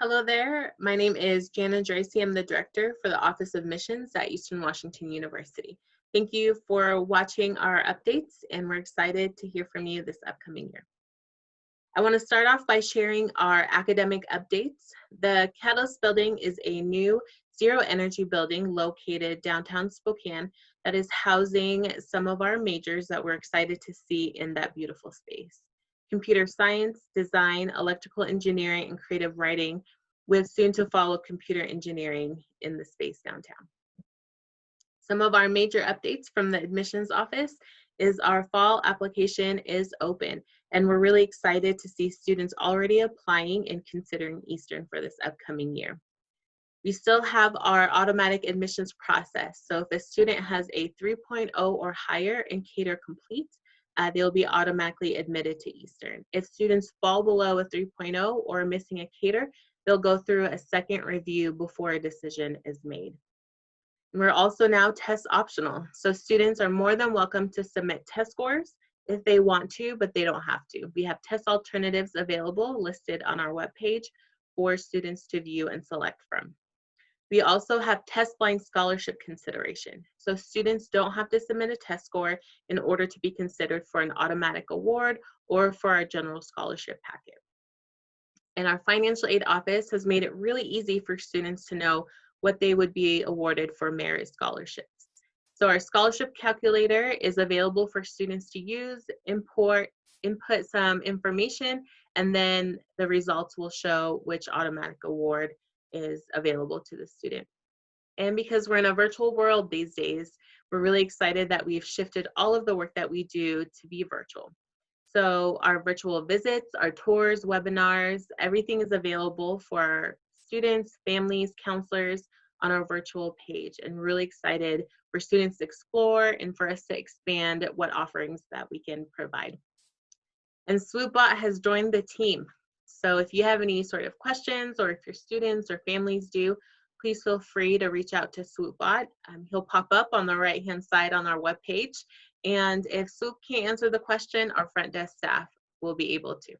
Hello there. My name is Jana Dracy. I'm the director for the Office of Missions at Eastern Washington University. Thank you for watching our updates, and we're excited to hear from you this upcoming year. I want to start off by sharing our academic updates. The Catalyst Building is a new zero energy building located downtown Spokane that is housing some of our majors that we're excited to see in that beautiful space. Computer science, design, electrical engineering, and creative writing, with soon to follow computer engineering in the space downtown. Some of our major updates from the admissions office is our fall application is open, and we're really excited to see students already applying and considering Eastern for this upcoming year. We still have our automatic admissions process. So if a student has a 3.0 or higher in Cater Complete, they'll be automatically admitted to Eastern. If students fall below a 3.0 or are missing a Cater, they'll go through a second review before a decision is made. We're also now test optional. So students are more than welcome to submit test scores if they want to, but they don't have to. We have test alternatives available listed on our webpage for students to view and select from. We also have test blind scholarship consideration. So students don't have to submit a test score in order to be considered for an automatic award or for our general scholarship packet. And our financial aid office has made it really easy for students to know what they would be awarded for merit scholarships. So our scholarship calculator is available for students to use, input some information, and then the results will show which automatic award is available to the student. And because we're in a virtual world these days, we're really excited that we've shifted all of the work that we do to be virtual. So our virtual visits, our tours, webinars, everything is available for students, families, counselors on our virtual page, and really excited for students to explore and for us to expand what offerings that we can provide. And SwoopBot has joined the team. So if you have any sort of questions, or if your students or families do, please feel free to reach out to SwoopBot. He'll pop up on the right-hand side on our webpage. And if Swoop can't answer the question, our front desk staff will be able to.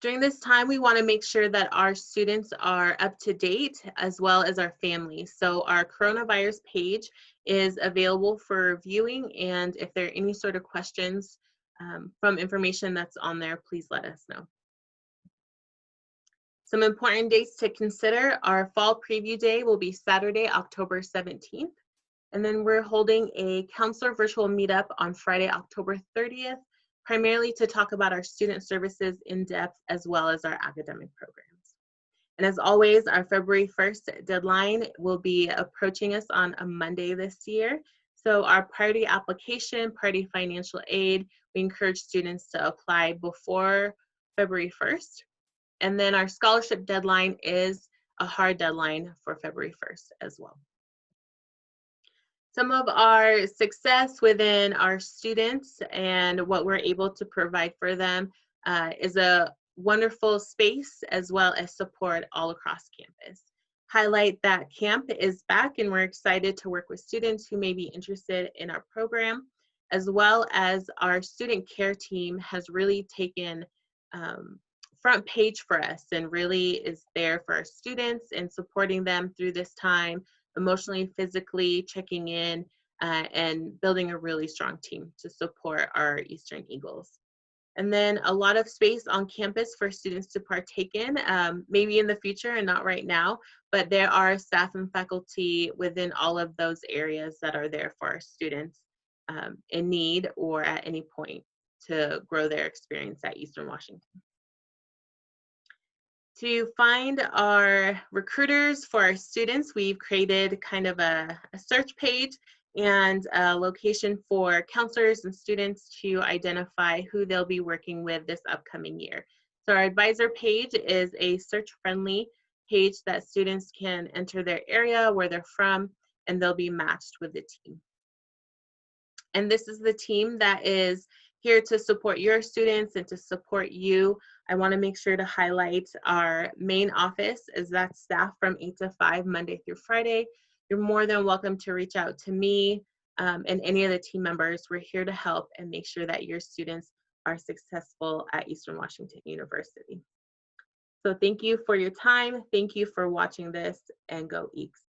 During this time, we want to make sure that our students are up to date as well as our families. So our coronavirus page is available for viewing, and if there are any sort of questions from information that's on there, please let us know. Some important dates to consider: our fall preview day will be Saturday, October 17th. And then we're holding a counselor virtual meetup on Friday, October 30th, primarily to talk about our student services in depth as well as our academic programs. And as always, our February 1st deadline will be approaching us on a Monday this year. So our priority application, priority financial aid, we encourage students to apply before February 1st. And then our scholarship deadline is a hard deadline for February 1st as well. Some of our success within our students and what we're able to provide for them is a wonderful space as well as support all across campus. Highlight that camp is back, and we're excited to work with students who may be interested in our program, as well as our student care team has really taken front page for us and really is there for our students and supporting them through this time, emotionally, physically, checking in, and building a really strong team to support our Eastern Eagles. And then a lot of space on campus for students to partake in, maybe in the future and not right now, but there are staff and faculty within all of those areas that are there for our students in need or at any point to grow their experience at Eastern Washington. To find our recruiters for our students, we've created kind of a search page and a location for counselors and students to identify who they'll be working with this upcoming year. So our advisor page is a search-friendly page that students can enter their area, where they're from, and they'll be matched with the team. And this is the team that is here to support your students and to support you. I want to make sure to highlight our main office, as that's staff from 8 to 5, Monday through Friday. You're more than welcome to reach out to me and any of the team members. We're here to help and make sure that your students are successful at Eastern Washington University. So thank you for your time. Thank you for watching this, and go EECS.